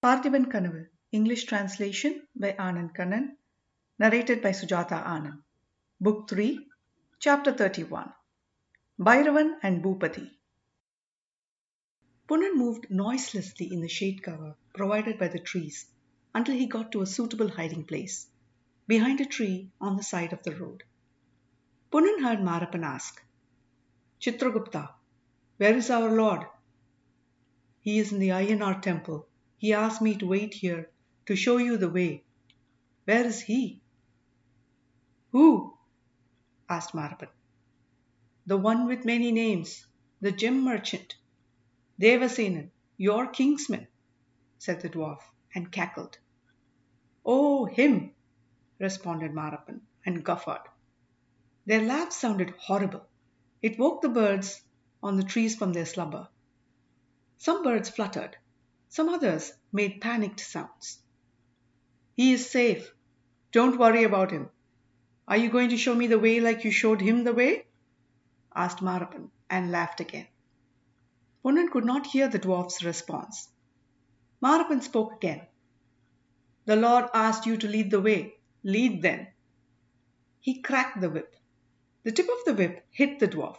Parthiban Kanavu, English translation by Anand Kannan, narrated by Sujatha Anand. Book 3, Chapter 31. Bhairavan and Bhupathi. Kannan moved noiselessly in the shade cover provided by the trees until he got to a suitable hiding place, behind a tree on the side of the road. Kannan heard Marappan ask, "Chitragupta, where is our Lord?" "He is in the Ayyanar temple. He asked me to wait here to show you the way." "Where is he?" "Who?" asked Marappan. "The one with many names, the gem merchant. Devasenan, your kingsman," said the dwarf, and cackled. "Oh, him!" responded Marappan, and guffawed. Their laugh sounded horrible. It woke the birds on the trees from their slumber. Some birds fluttered. Some others made panicked sounds. "He is safe. Don't worry about him. Are you going to show me the way like you showed him the way?" asked Marappan, and laughed again. Kannan could not hear the dwarf's response. Marappan spoke again. "The Lord asked you to lead the way. Lead then." He cracked the whip. The tip of the whip hit the dwarf.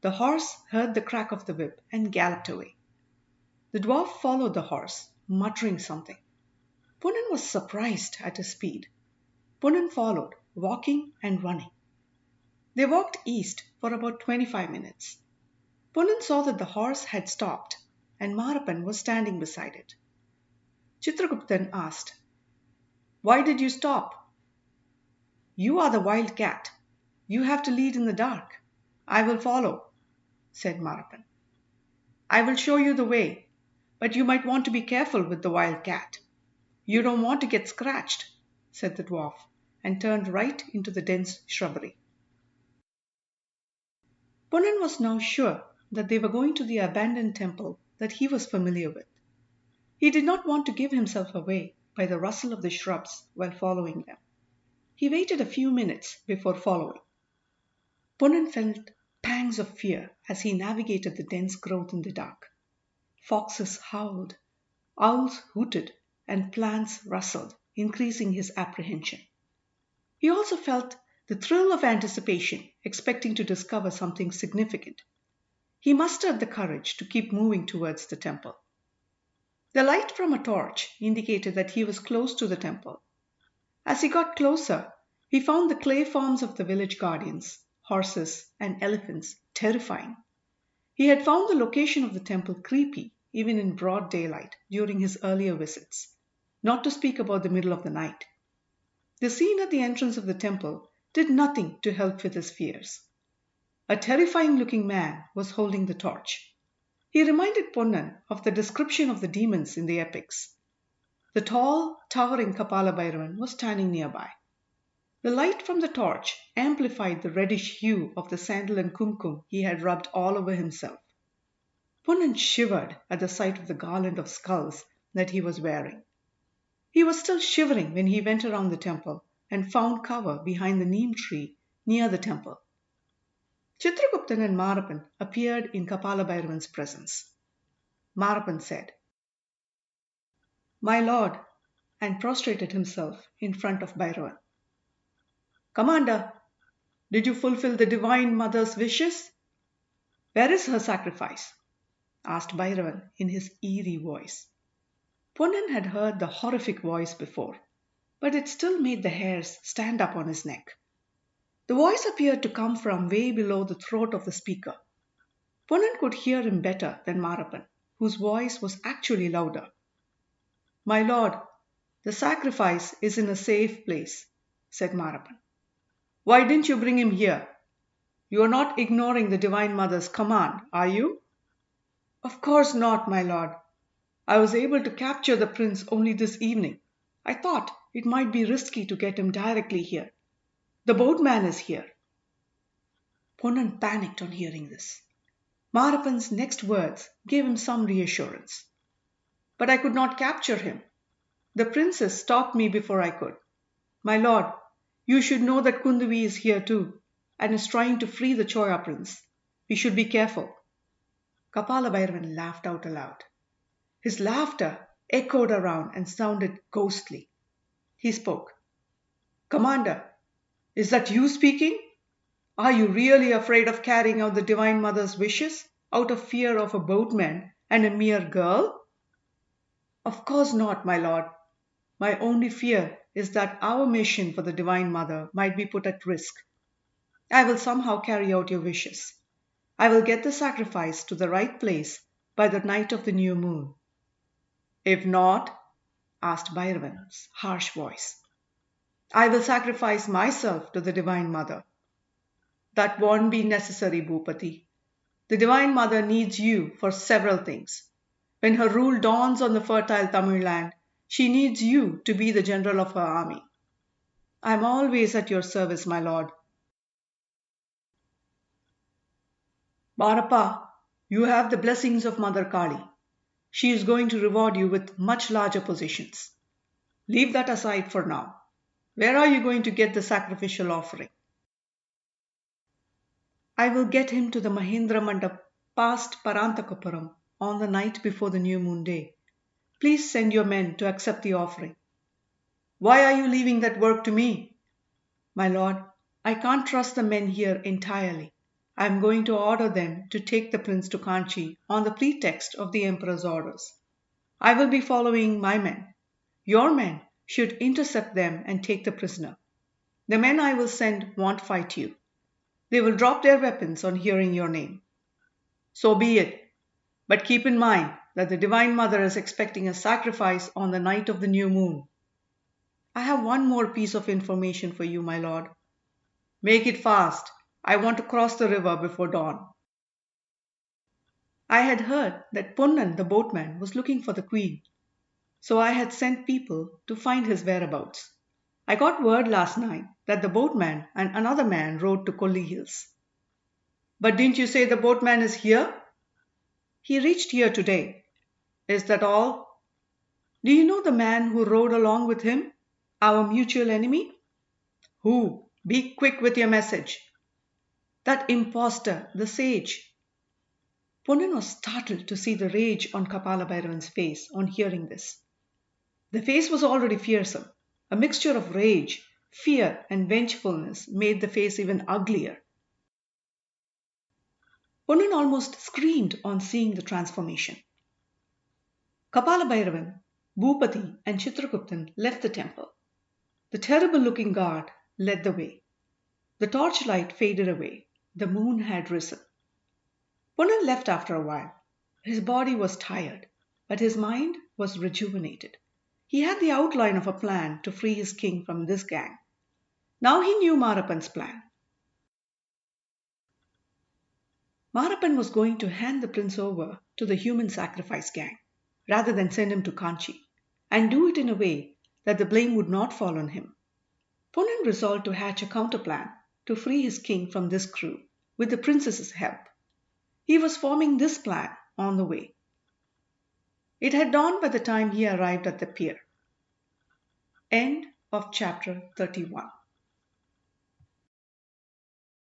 The horse heard the crack of the whip and galloped away. The dwarf followed the horse, muttering something. Kannan was surprised at his speed. Kannan followed, walking and running. They walked east for about 25 minutes. Kannan saw that the horse had stopped and Marappan was standing beside it. Chitraguptan asked, "Why did you stop?" "You are the wild cat. You have to lead in the dark. I will follow," said Marappan. "I will show you the way, but you might want to be careful with the wild cat. You don't want to get scratched," said the dwarf, and turned right into the dense shrubbery. Kannan was now sure that they were going to the abandoned temple that he was familiar with. He did not want to give himself away by the rustle of the shrubs while following them. He waited a few minutes before following. Kannan felt pangs of fear as he navigated the dense growth in the dark. Foxes howled, owls hooted, and plants rustled, increasing his apprehension. He also felt the thrill of anticipation, expecting to discover something significant. He mustered the courage to keep moving towards the temple. The light from a torch indicated that he was close to the temple. As he got closer, he found the clay forms of the village guardians, horses, and elephants terrifying. He had found the location of the temple creepy even in broad daylight during his earlier visits, not to speak about the middle of the night. The scene at the entrance of the temple did nothing to help with his fears. A terrifying-looking man was holding the torch. He reminded Kannan of the description of the demons in the epics. The tall, towering Kapala Bhairavan was standing nearby. The light from the torch amplified the reddish hue of the sandal and kumkum he had rubbed all over himself. Kannan shivered at the sight of the garland of skulls that he was wearing. He was still shivering when he went around the temple and found cover behind the neem tree near the temple. Chitraguptan and Marappan appeared in Kapala Bhairavan's presence. Marappan said, "My lord," and prostrated himself in front of Bhairavan. "Commander, did you fulfill the Divine Mother's wishes?" "Where is her sacrifice?" asked Bhairavan in his eerie voice. Kannan had heard the horrific voice before, but it still made the hairs stand up on his neck. The voice appeared to come from way below the throat of the speaker. Kannan could hear him better than Marappan, whose voice was actually louder. "My lord, the sacrifice is in a safe place," said Marappan. "Why didn't you bring him here? You are not ignoring the Divine Mother's command, are you?" "Of course not, my lord. I was able to capture the prince only this evening. I thought it might be risky to get him directly here. The boatman is here." Kannan panicked on hearing this. Marappan's next words gave him some reassurance. "But I could not capture him. The princess stopped me before I could. My lord, you should know that Kundavi is here too, and is trying to free the Choya prince. We should be careful." Kapala Bhairavan laughed out aloud. His laughter echoed around and sounded ghostly. He spoke. "Commander, is that you speaking? Are you really afraid of carrying out the Divine Mother's wishes out of fear of a boatman and a mere girl?" "Of course not, my lord. My only fear is that our mission for the Divine Mother might be put at risk. I will somehow carry out your wishes. I will get the sacrifice to the right place by the night of the new moon." "If not?" asked Bhairavan's harsh voice. "I will sacrifice myself to the Divine Mother." "That won't be necessary, Bhupathi. The Divine Mother needs you for several things. When her rule dawns on the fertile Tamil land, she needs you to be the general of her army." "I am always at your service, my lord." "Barappa, you have the blessings of Mother Kali. She is going to reward you with much larger positions. Leave that aside for now. Where are you going to get the sacrificial offering?" "I will get him to the Mahendra Mandap past Parantakapuram on the night before the new moon day. Please send your men to accept the offering." "Why are you leaving that work to me?" "My lord, I can't trust the men here entirely. I am going to order them to take the prince to Kanchi on the pretext of the emperor's orders. I will be following my men. Your men should intercept them and take the prisoner. The men I will send won't fight you. They will drop their weapons on hearing your name." "So be it. But keep in mind that the Divine Mother is expecting a sacrifice on the night of the new moon." "I have one more piece of information for you, my lord." "Make it fast. I want to cross the river before dawn." "I had heard that Ponnan the boatman was looking for the queen, so I had sent people to find his whereabouts. I got word last night that the boatman and another man rode to Kolli Hills." "But didn't you say the boatman is here?" "He reached here today." "Is that all?" "Do you know the man who rode along with him? Our mutual enemy?" "Who? Be quick with your message." "That impostor, the sage." Ponnan was startled to see the rage on Kapala Bhairavan's face on hearing this. The face was already fearsome. A mixture of rage, fear, and vengefulness made the face even uglier. Ponnan almost screamed on seeing the transformation. Kapala Bhairavan, Bhupathi, and Chitraguptan left the temple. The terrible-looking guard led the way. The torchlight faded away. The moon had risen. Ponnan left after a while. His body was tired, but his mind was rejuvenated. He had the outline of a plan to free his king from this gang. Now he knew Marappan's plan. Marappan was going to hand the prince over to the human sacrifice gang, rather than send him to Kanchi, and do it in a way that the blame would not fall on him. Ponnan resolved to hatch a counterplan to free his king from this crew, with the princess's help. He was forming this plan on the way. It had dawned by the time he arrived at the pier. End of chapter 31.